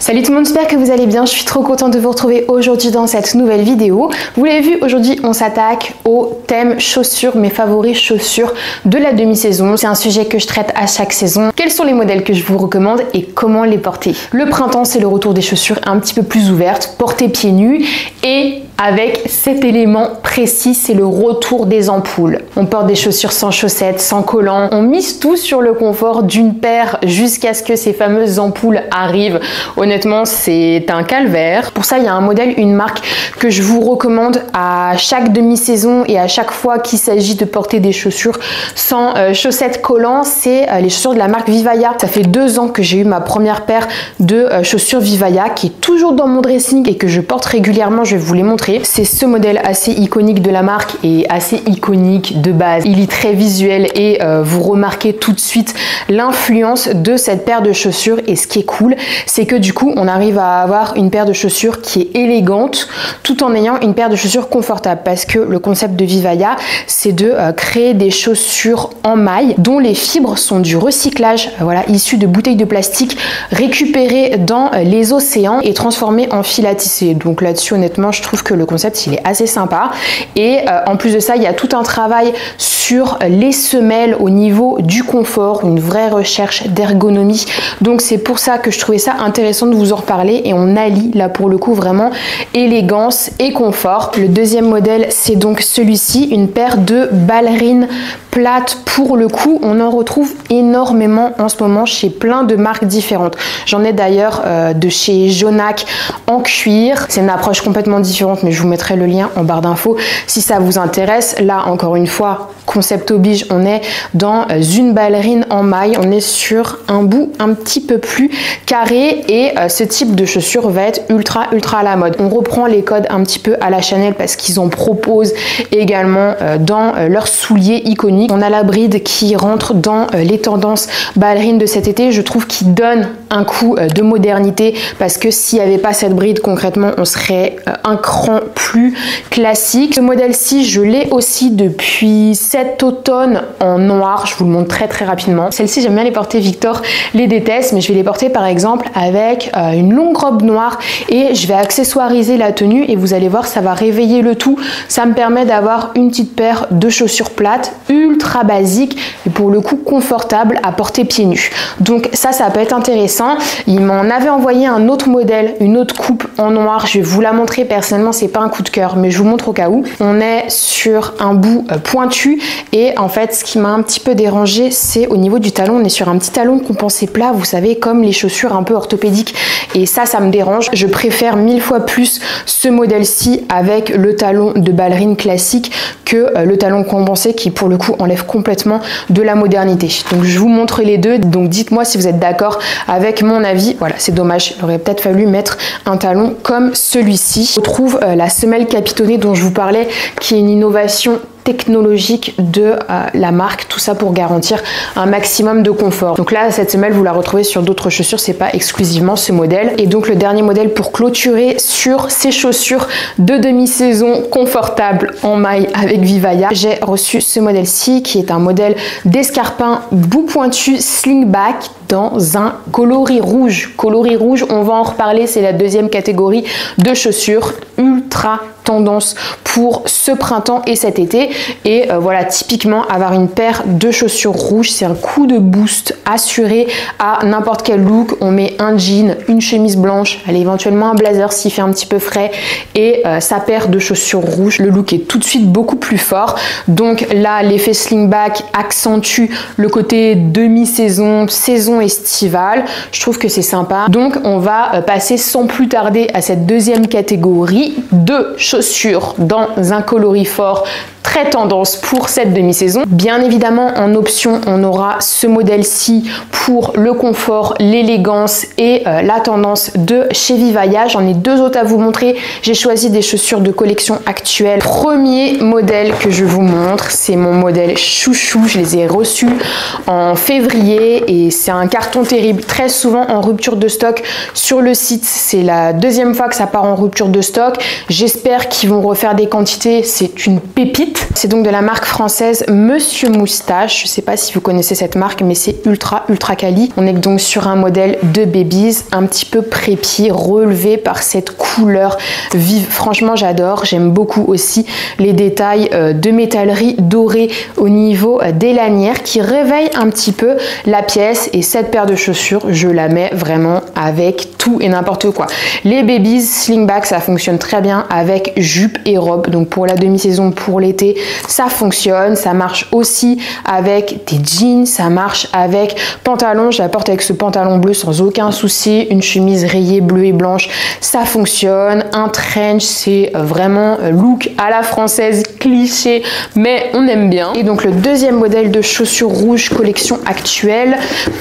Salut tout le monde, j'espère que vous allez bien. Je suis trop contente de vous retrouver aujourd'hui dans cette nouvelle vidéo. Vous l'avez vu, aujourd'hui on s'attaque au thème chaussures, mes favoris chaussures de la demi-saison. C'est un sujet que je traite à chaque saison. Quels sont les modèles que je vous recommande et comment les porter? Le printemps, c'est le retour des chaussures un petit peu plus ouvertes, portées pieds nus et avec cet élément précis, c'est le retour des ampoules. On porte des chaussures sans chaussettes, sans collants. On mise tout sur le confort d'une paire jusqu'à ce que ces fameuses ampoules arrivent. Honnêtement, c'est un calvaire. Pour ça, il y a un modèle, une marque que je vous recommande à chaque demi-saison et à chaque fois qu'il s'agit de porter des chaussures sans chaussettes collants. C'est les chaussures de la marque Vivaya. Ça fait 2 ans que j'ai eu ma première paire de chaussures Vivaya qui est toujours dans mon dressing et que je porte régulièrement. Je vais vous les montrer. C'est ce modèle assez iconique de la marque et assez iconique de base. Il est très visuel et vous remarquez tout de suite l'influence de cette paire de chaussures. Et ce qui est cool, c'est que du coup, on arrive à avoir une paire de chaussures qui est élégante tout en ayant une paire de chaussures confortable. Parce que le concept de Vivaya, c'est de créer des chaussures en maille dont les fibres sont du recyclage, voilà, issues de bouteilles de plastique récupérées dans les océans et transformées en fil à tisser. Donc là-dessus, honnêtement, je trouve que le concept il est assez sympa et en plus de ça il y a tout un travail sur les semelles au niveau du confort, une vraie recherche d'ergonomie, donc c'est pour ça que je trouvais ça intéressant de vous en reparler et on allie là pour le coup vraiment élégance et confort. Le deuxième modèle c'est donc celui-ci, une paire de ballerines plates. Pour le coup on en retrouve énormément en ce moment chez plein de marques différentes. J'en ai d'ailleurs de chez Jonac en cuir, c'est une approche complètement différente mais je vous mettrai le lien en barre d'infos si ça vous intéresse. Là encore une fois, concept oblige, on est dans une ballerine en maille, on est sur un bout un petit peu plus carré et ce type de chaussure va être ultra à la mode. On reprend les codes un petit peu à la Chanel parce qu'ils en proposent également dans leurs souliers iconiques. On a la bride qui rentre dans les tendances ballerines de cet été, je trouve qu'il donne un coup de modernité parce que s'il n'y avait pas cette bride concrètement on serait un cran plus classique. Ce modèle-ci, je l'ai aussi depuis cet automne en noir. Je vous le montre très rapidement. Celle-ci, j'aime bien les porter. Victor les déteste, mais je vais les porter par exemple avec une longue robe noire et je vais accessoiriser la tenue et vous allez voir, ça va réveiller le tout. Ça me permet d'avoir une petite paire de chaussures plates, ultra basique et pour le coup confortable à porter pieds nus. Donc ça peut être intéressant. Il m'en avait envoyé un autre modèle, une autre coupe en noir. Je vais vous la montrer. Personnellement, c'est pas un coup de cœur, mais je vous montre au cas où. On est sur un bout pointu et en fait, ce qui m'a un petit peu dérangé, c'est au niveau du talon. On est sur un petit talon compensé plat, vous savez, comme les chaussures un peu orthopédiques. Et ça me dérange. Je préfère 1000 fois plus ce modèle-ci avec le talon de ballerine classique que le talon compensé qui, pour le coup, enlève complètement de la modernité. Donc, je vous montre les deux. Donc, dites-moi si vous êtes d'accord avec mon avis. Voilà, c'est dommage. Il aurait peut-être fallu mettre un talon comme celui-ci. On trouve la semelle capitonnée dont je vous parlais, qui est une innovation technologique de la marque, tout ça pour garantir un maximum de confort. Donc là, cette semelle, vous la retrouvez sur d'autres chaussures, c'est pas exclusivement ce modèle. Et donc le dernier modèle pour clôturer sur ces chaussures de demi-saison confortables en maille avec Vivaya, j'ai reçu ce modèle-ci qui est un modèle d'escarpin bout pointu slingback dans un coloris rouge. Coloris rouge, on va en reparler, c'est la deuxième catégorie de chaussures ultra tendance pour ce printemps et cet été. Et voilà, typiquement avoir une paire de chaussures rouges, c'est un coup de boost assuré à n'importe quel look. On met un jean, une chemise blanche, allez, éventuellement un blazer s'il fait un petit peu frais et sa paire de chaussures rouges. Le look est tout de suite beaucoup plus fort. Donc là, l'effet slingback accentue le côté demi-saison, saison estivale. Je trouve que c'est sympa. Donc on va passer sans plus tarder à cette deuxième catégorie de chaussures dans un coloris fort très tendance pour cette demi-saison. Bien évidemment, en option, on aura ce modèle-ci pour le confort, l'élégance et la tendance de chez Vivaya. J'en ai 2 autres à vous montrer. J'ai choisi des chaussures de collection actuelle. Premier modèle que je vous montre, c'est mon modèle chouchou. Je les ai reçus en février et c'est un carton terrible. Très souvent en rupture de stock sur le site. C'est la 2e fois que ça part en rupture de stock. J'espère paires qui vont refaire des quantités, c'est une pépite. C'est donc de la marque française Monsieur Moustache. Je sais pas si vous connaissez cette marque, mais c'est ultra quali. On est donc sur un modèle de babies, un petit peu prépi, relevé par cette couleur vive. Franchement, j'adore. J'aime beaucoup aussi les détails de métallerie dorée au niveau des lanières qui réveillent un petit peu la pièce. Et cette paire de chaussures, je la mets vraiment avec tout et n'importe quoi. Les babies slingback, ça fonctionne très bien avec jupe et robe. Donc pour la demi-saison, pour l'été, ça fonctionne. Ça marche aussi avec des jeans, ça marche avec pantalon. Je la porte avec ce pantalon bleu sans aucun souci. Une chemise rayée bleue et blanche, ça fonctionne. Un trench, c'est vraiment look à la française, cliché, mais on aime bien. Et donc le deuxième modèle de chaussures rouges collection actuelle,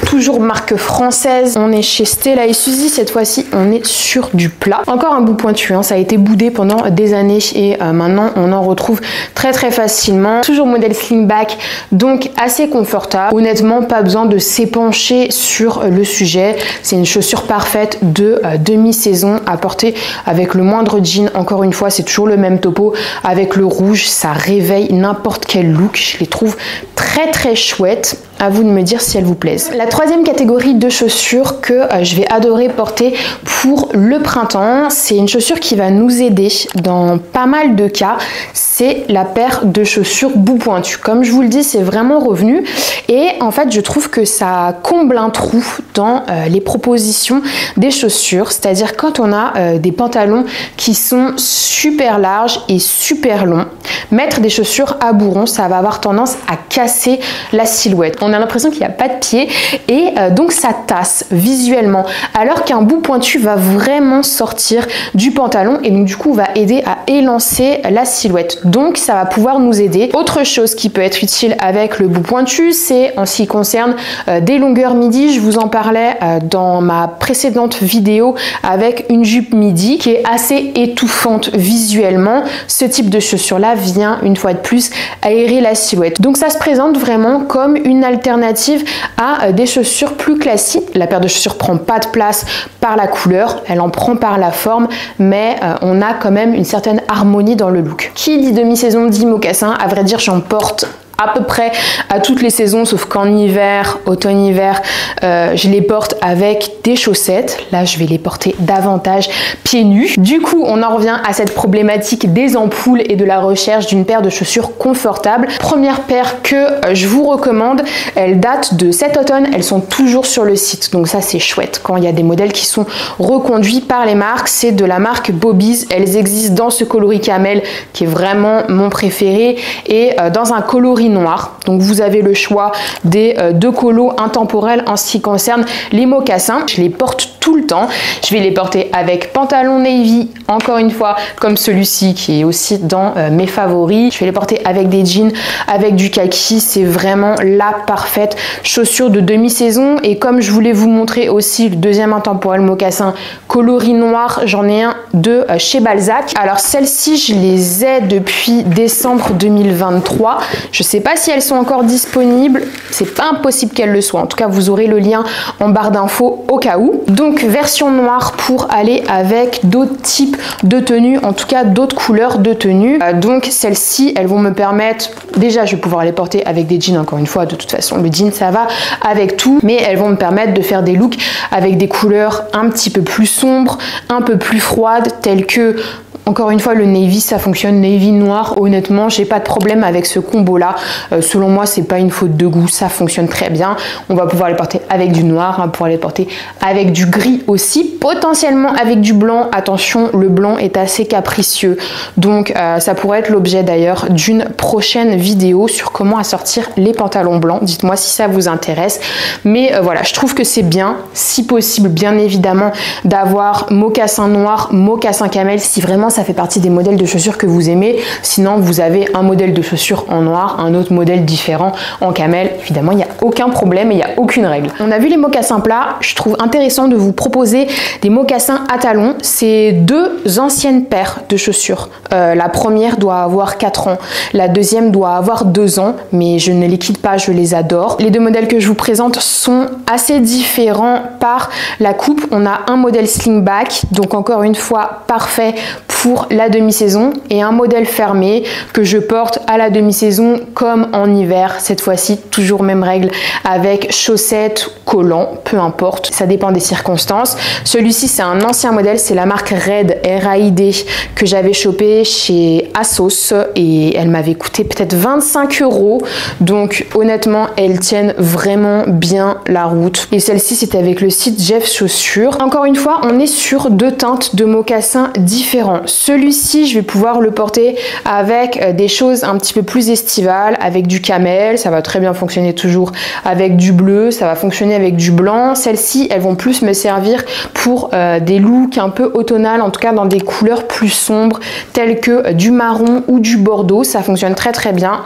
toujours marque française. On est chez Stella et Suzy. Cette fois-ci, on est sur du plat. Encore un bout pointu, hein. Ça a été boudé pendant des années et maintenant on en retrouve très facilement. Toujours modèle slingback, donc assez confortable. Honnêtement, pas besoin de s'épancher sur le sujet. C'est une chaussure parfaite de demi-saison à porter avec le moindre jean. Encore une fois, c'est toujours le même topo. Avec le rouge, ça réveille n'importe quel look. Je les trouve très chouettes. À vous de me dire si elles vous plaisent. La troisième catégorie de chaussures que je vais adorer porter pour le printemps, c'est une chaussure qui va nous aider dans pas mal de cas. C'est la paire de chaussures bout pointu. Comme je vous le dis, c'est vraiment revenu et en fait, je trouve que ça comble un trou dans les propositions des chaussures. C'est-à-dire quand on a des pantalons qui sont super larges et super longs, mettre des chaussures à bourron, ça va avoir tendance à casser la silhouette. On a l'impression qu'il n'y a pas de pied et donc ça tasse visuellement, alors qu'un bout pointu va vraiment sortir du pantalon et donc du coup va aider à élancer la silhouette. Donc ça va pouvoir nous aider. Autre chose qui peut être utile avec le bout pointu, c'est en ce qui concerne des longueurs midi. Je vous en parlais dans ma précédente vidéo avec une jupe midi qui est assez étouffante visuellement. Ce type de chaussure là vient une fois de plus aérer la silhouette. Donc ça se présente vraiment comme une alternative à des chaussures plus classiques. La paire de chaussures prend pas de place par la couleur, elle en prend par la forme, mais on a quand même une certaine harmonie dans le look. Qui dit demi-saison dit mocassin. À vrai dire, j'en porte à peu près à toutes les saisons, sauf qu'en hiver, automne-hiver, je les porte avec des chaussettes. Là, je vais les porter davantage pieds nus. Du coup, on en revient à cette problématique des ampoules et de la recherche d'une paire de chaussures confortables. Première paire que je vous recommande, elle date de cet automne, elles sont toujours sur le site, donc ça c'est chouette. Quand il y a des modèles qui sont reconduits par les marques, c'est de la marque Bobies. Elles existent dans ce coloris camel qui est vraiment mon préféré et dans un coloris noir. Donc vous avez le choix des deux colos intemporels en ce qui concerne les mocassins. Je les porte tout le temps. Je vais les porter avec pantalon navy, encore une fois, comme celui-ci qui est aussi dans mes favoris. Je vais les porter avec des jeans, avec du kaki. C'est vraiment la parfaite chaussure de demi-saison. Et comme je voulais vous montrer aussi le deuxième intemporel mocassin coloris noir, j'en ai un de chez Balzac. Alors celles-ci, je les ai depuis décembre 2023. Je sais pas si elles sont encore disponibles, c'est pas impossible qu'elles le soient. En tout cas, vous aurez le lien en barre d'infos au cas où. Donc version noire pour aller avec d'autres types de tenues, en tout cas d'autres couleurs de tenues. Donc celles-ci, elles vont me permettre, déjà je vais pouvoir les porter avec des jeans, encore une fois, de toute façon le jean ça va avec tout, mais elles vont me permettre de faire des looks avec des couleurs un petit peu plus sombres, un peu plus froides, telles que Encore une fois, le navy, ça fonctionne. Navy noir, honnêtement, j'ai pas de problème avec ce combo-là. Selon moi, c'est pas une faute de goût, ça fonctionne très bien. On va pouvoir les porter avec du noir, on va pouvoir les porter avec du gris aussi, potentiellement avec du blanc. Attention, le blanc est assez capricieux. Donc, ça pourrait être l'objet d'ailleurs d'une prochaine vidéo sur comment assortir les pantalons blancs. Dites-moi si ça vous intéresse. Mais voilà, je trouve que c'est bien, si possible, bien évidemment, d'avoir mocassin noir, mocassin camel, si vraiment ça fait partie des modèles de chaussures que vous aimez. Sinon, vous avez un modèle de chaussures en noir, un autre modèle différent en camel. Évidemment, il n'y a aucun problème et il n'y a aucune règle. On a vu les mocassins plats. Je trouve intéressant de vous proposer des mocassins à talons. C'est deux anciennes paires de chaussures. La première doit avoir 4 ans. La deuxième doit avoir 2 ans, mais je ne les quitte pas, je les adore. Les deux modèles que je vous présente sont assez différents par la coupe. On a un modèle slingback, donc encore une fois parfait pour la demi-saison et un modèle fermé que je porte à la demi-saison comme en hiver. Cette fois-ci, toujours même règle avec chaussettes, collants, peu importe, ça dépend des circonstances. Celui-ci, c'est un ancien modèle, c'est la marque Raid, R-A-I-D, que j'avais chopé chez ASOS et elle m'avait coûté peut-être 25 €. Donc honnêtement, elles tiennent vraiment bien la route. Et celle-ci, c'était avec le site Jeff Chaussures. Encore une fois, on est sur deux teintes de mocassins différents. Celui-ci, je vais pouvoir le porter avec des choses un petit peu plus estivales, avec du camel, ça va très bien fonctionner toujours avec du bleu, ça va fonctionner avec du blanc. Celles-ci, elles vont plus me servir pour des looks un peu automnales, en tout cas dans des couleurs plus sombres, telles que du marron ou du bordeaux, ça fonctionne très très bien.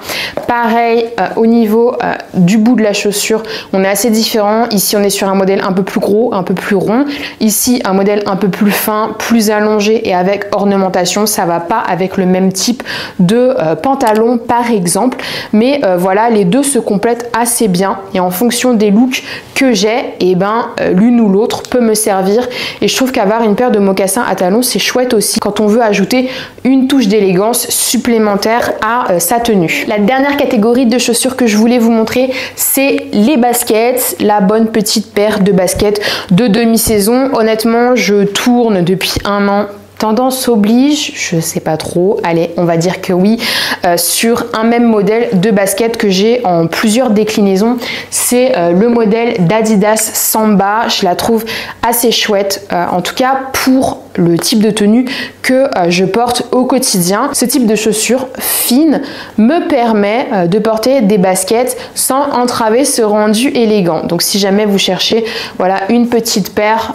Pareil, au niveau du bout de la chaussure, on est assez différent. Ici, on est sur un modèle un peu plus gros, un peu plus rond. Ici, un modèle un peu plus fin, plus allongé et avec ornementation. Ça va pas avec le même type de pantalon par exemple. Mais voilà, les deux se complètent assez bien. Et en fonction des looks que j'ai, et ben l'une ou l'autre peut me servir. Et je trouve qu'avoir une paire de mocassins à talons, c'est chouette aussi quand on veut ajouter une touche d'élégance supplémentaire à sa tenue. La dernière catégorie de chaussures que je voulais vous montrer, c'est les baskets, la bonne petite paire de baskets de demi-saison. Honnêtement, je tourne depuis un an. Tendance oblige, je sais pas trop, allez, on va dire que oui, sur un même modèle de basket que j'ai en plusieurs déclinaisons. C'est le modèle d'Adidas Samba, je la trouve assez chouette, en tout cas pour le type de tenue que je porte au quotidien. Ce type de chaussures fines me permet de porter des baskets sans entraver ce rendu élégant. Donc si jamais vous cherchez voilà, une petite paire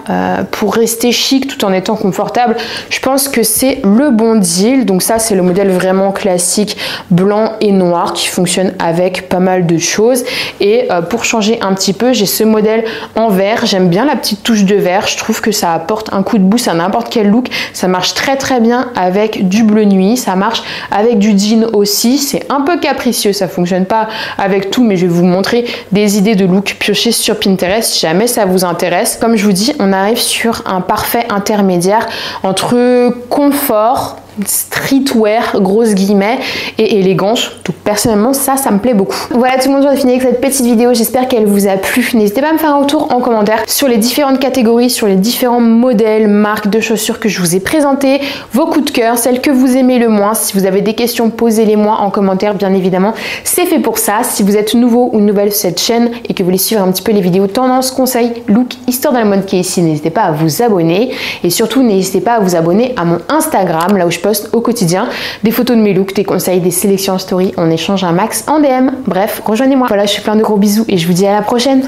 pour rester chic tout en étant confortable, je pense que c'est le bon deal. Donc ça, c'est le modèle vraiment classique blanc et noir qui fonctionne avec pas mal de choses. Et pour changer un petit peu, j'ai ce modèle en vert. J'aime bien la petite touche de vert. Je trouve que ça apporte un coup de boost à n'importe quel look. Ça marche très très bien avec du bleu nuit. Ça marche avec du jean aussi. C'est un peu capricieux. Ça fonctionne pas avec tout, mais je vais vous montrer des idées de look piochées sur Pinterest si jamais ça vous intéresse. Comme je vous dis, on arrive sur un parfait intermédiaire entre confort, streetwear, grosses guillemets, et élégance. Donc personnellement, ça me plaît beaucoup. Voilà tout le monde, j'en ai fini avec cette petite vidéo. J'espère qu'elle vous a plu. N'hésitez pas à me faire un retour en commentaire sur les différentes catégories, sur les différents modèles, marques de chaussures que je vous ai présentés, vos coups de cœur, celles que vous aimez le moins. Si vous avez des questions, posez-les-moi en commentaire, bien évidemment. C'est fait pour ça. Si vous êtes nouveau ou nouvelle sur cette chaîne et que vous voulez suivre un petit peu les vidéos tendance, conseils, look, histoire dans le mode qui est ici, n'hésitez pas à vous abonner. Et surtout, n'hésitez pas à vous abonner à mon Instagram, là où je poste au quotidien des photos de mes looks, des conseils, des sélections en story. On échange un max en DM. Bref, rejoignez-moi. Voilà, je fais plein de gros bisous et je vous dis à la prochaine.